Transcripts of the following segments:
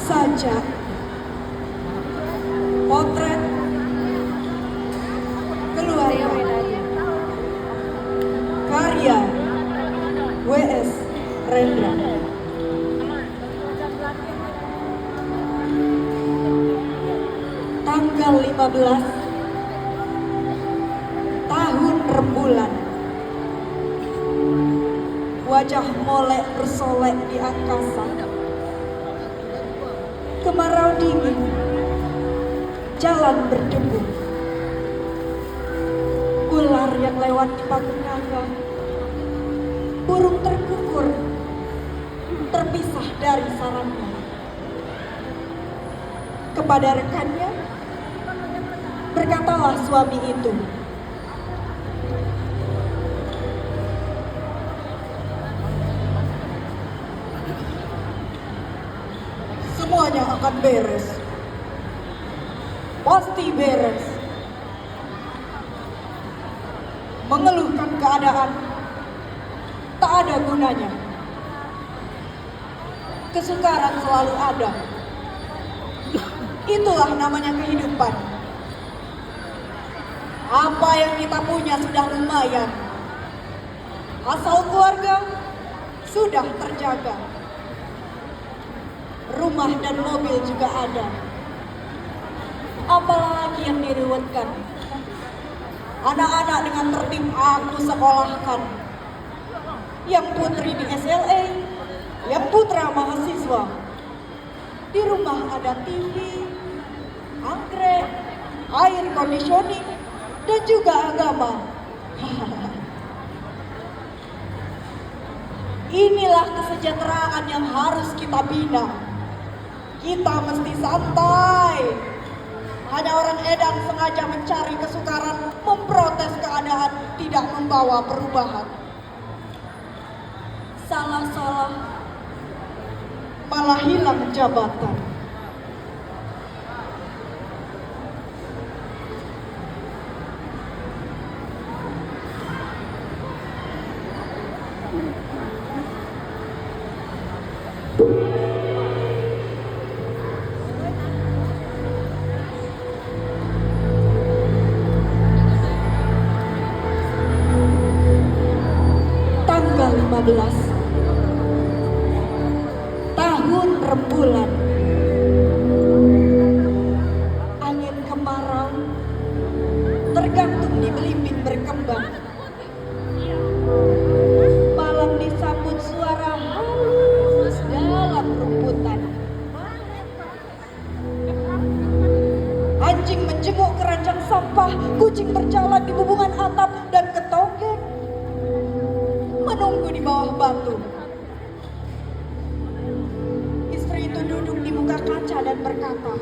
saja. Potret keluarga karya W.S. Rendra. Tanggal 15 tahun rembulan, wajah molek bersolek di angkasa. Kemarau dingin, jalan berdebu. Ular yang lewat di panggung naga, burung terkukur, terpisah dari sarangnya. Kepada rekannya, berkatalah suami itu, semuanya akan beres. Pasti beres. Mengeluhkan keadaan tak ada gunanya. Kesukaran selalu ada. Itulah namanya kehidupan. Apa yang kita punya sudah lumayan. Asal keluarga sudah terjaga. Rumah dan mobil juga ada. Apalagi yang direwetkan. Anak-anak dengan tertib aku sekolahkan. Yang putri di SLA, yang putra mahasiswa. Di rumah ada TV, anggrek, air conditioning, dan juga agama. Inilah kesejahteraan yang harus kita bina. Kita mesti santai. Hanya orang edan sengaja mencari kesukaran, memprotes keadaan, tidak membawa perubahan. Salah-salah, malah hilang jabatan. Tanggal 15 tahun rembulan, angin kemarau tergantung di belimbing berkembang. Malam disambut suara halus dalam rumputan. Anjing menjenguk keranjang sampah, kucing berjalan di bubungan atap, dan ketonggeng menunggu di bawah batu. Istri itu duduk di muka kaca dan berkata,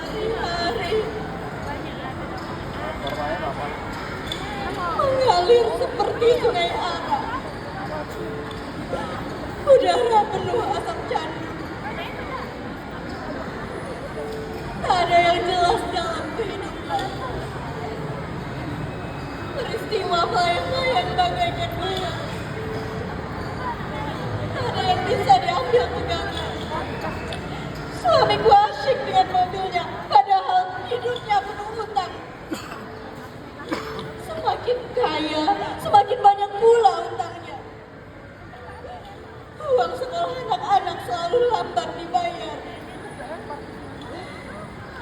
hari-hari mengalir seperti sungai Ara. Udara penuh asap candu. Tak ada yang jelas dalam kehidupan. Peristiwa melayang-layang bagaikan bayang. Tak ada yang bisa diambil pegangan. Suamiku asyik dengan mobilnya, padahal hidupnya penuh hutang. Semakin kaya, semakin banyak pula hutangnya. Uang sekolah anak-anak selalu lambat dibayar.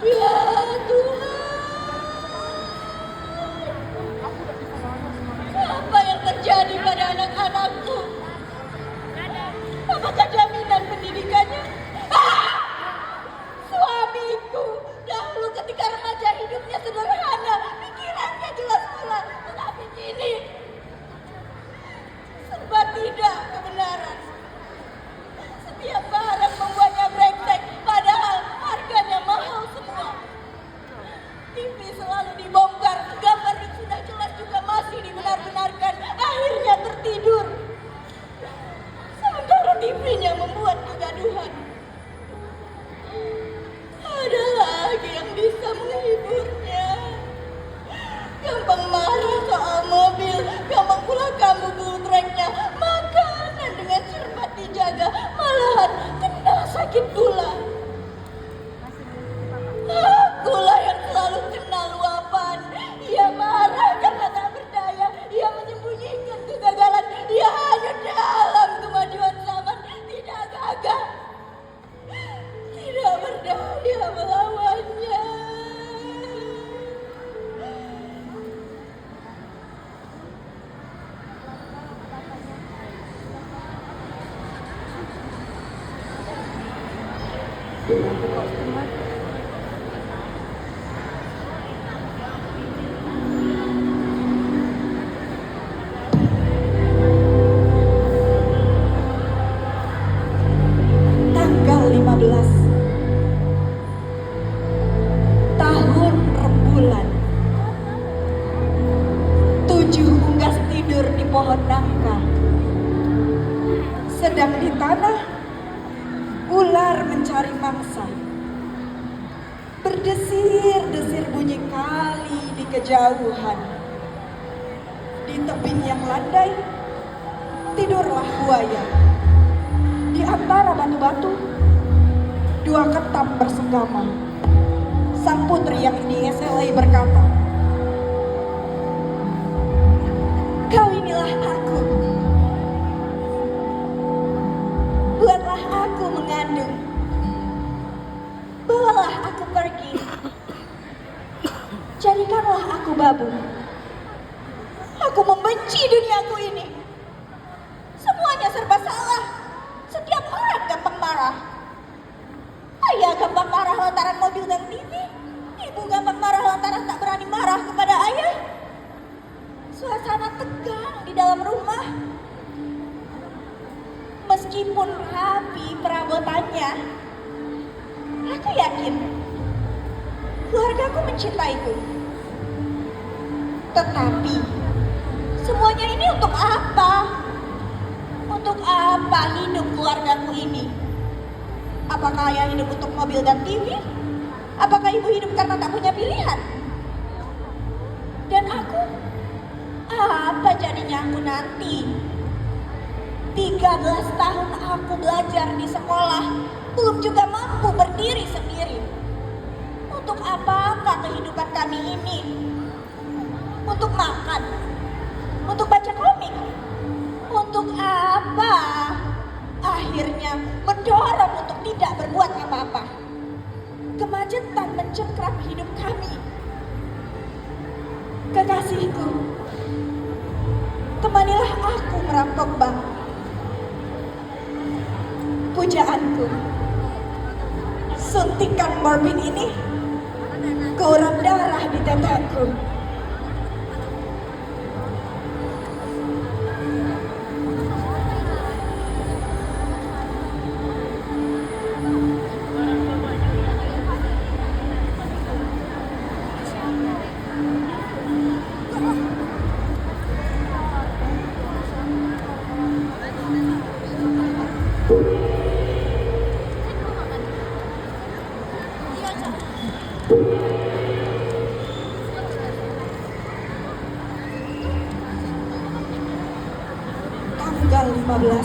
Ya Tuhan, apa yang terjadi pada anak-anakku? Apakah jaminan pendidikannya? Suamiku dahulu ketika remaja hidupnya sederhana, pikirannya jelas pula, tetapi kini serba tidak kebenaran. Setiap barang membuatnya brengsek, padahal harganya mahal semua. sedikit gula. Akulah yang selalu kena luapan. Ia marah karena tak berdaya. Ia menyembunyikan kegagalan. Ia hanya dalam kemajuan zaman. Tidak gagah. Tidak berdaya melawannya. Tanggal 15 tahun rembulan, 7 unggas tidur di pohon nangka. Sedang di tanah, ular mencari mangsa. Berdesir-desir bunyi kali di kejauhan. Di tebing yang landai, tidurlah buaya. Di antara batu-batu, 2 ketam bersenggama. Sang putri yang dieselai berkata, "Kau inilah aku. Buatlah aku mengandung. Bawalah aku pergi. Jadikanlah aku babu. Aku membenci duniaku ini. Semuanya serba salah. Setiap orang gampang marah. Ayah gampang marah lantaran mobil dan TV. Ibu gampang marah lantaran tak berani marah kepada ayah. Suasana tegang di dalam rumah. Meskipun rapi perabotannya, aku yakin keluargaku mencintaiku. Tetapi semuanya ini untuk apa? Untuk apa hidup keluargaku ini? Apakah ayah hidup untuk mobil dan TV? Apakah ibu hidup karena tak punya pilihan? Dan aku, apa jadinya aku nanti? 13 tahun aku belajar di sekolah, belum juga mampu berdiri sendiri. Untuk apakah kehidupan kami ini? Untuk makan? Untuk baca komik? Untuk apa? Akhirnya mendorong untuk tidak berbuat apa-apa. Kemacetan mencengkram hidup kami. Kekasihku, temanilah aku merampok bank. Pujaanku, suntikan morfin ini ke urat darah di tetekku. Tanggal 15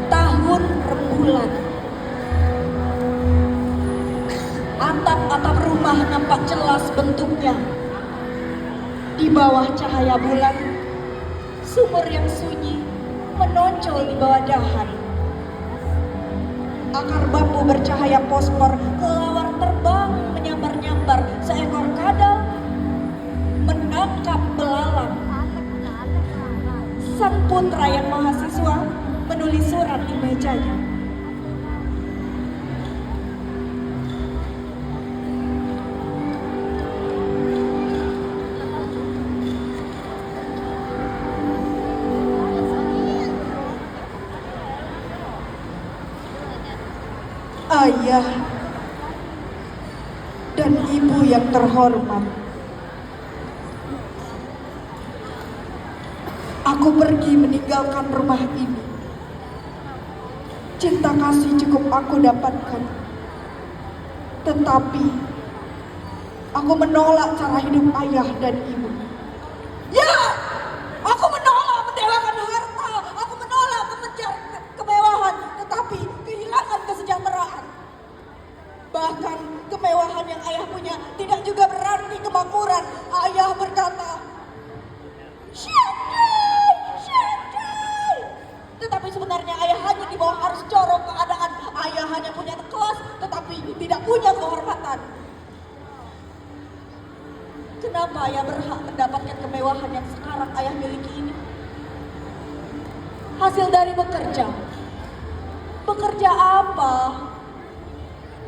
tahun rembulan. Atap-atap rumah nampak jelas bentuknya. Di bawah cahaya bulan, sumur yang sunyi menonjol di bawah dahan. Akar bambu bercahaya fosfor kelelawar terbang menyambar-nyambar. Seekor kadal menangkap belalang. Sang putra yang mahasiswa menulis surat di mejanya. Ayah dan ibu yang terhormat, aku pergi meninggalkan rumah ini. Cinta kasih cukup aku dapatkan, tetapi aku menolak cara hidup ayah dan ibu. Ya, aku menolak mendewakan harta, aku menolak kemenjangan. dari bekerja. Bekerja apa?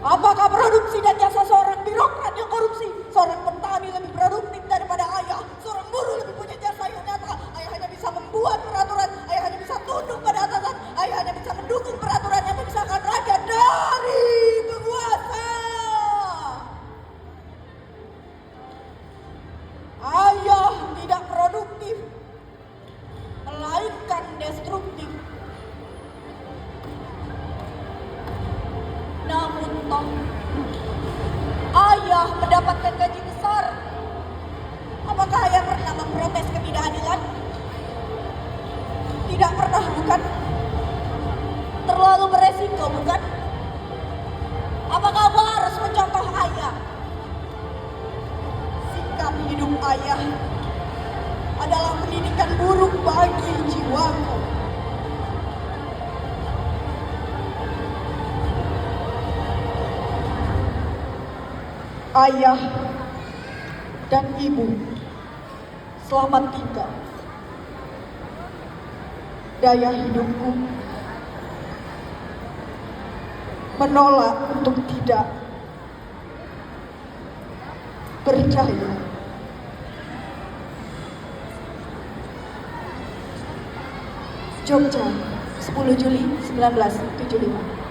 Apakah produksi dan jasa seorang birokrat yang korupsi? Seorang petani lebih produktif daripada ayah. Seorang buruh lebih punya jasa yang nyata. Ayah hanya bisa membuat peraturan. Ayah hanya bisa tunduk pada atasan. Ayah hanya bisa mendukung peraturan yang memisahkan raja dari penguasa. Ayah tidak produktif, melainkan destruktif. Namun toh, ayah mendapatkan gaji besar. Apakah ayah pernah memprotes ketidakadilan? Tidak pernah, bukan? Terlalu beresiko, bukan? Apakah aku harus mencontoh ayah? Sikap hidup ayah adalah pendidikan buruk bagi jiwaku. Ayah dan ibu, selamat tinggal. Daya hidupku menolak untuk tidak berjaya. Jogja, 10 Juli 1975.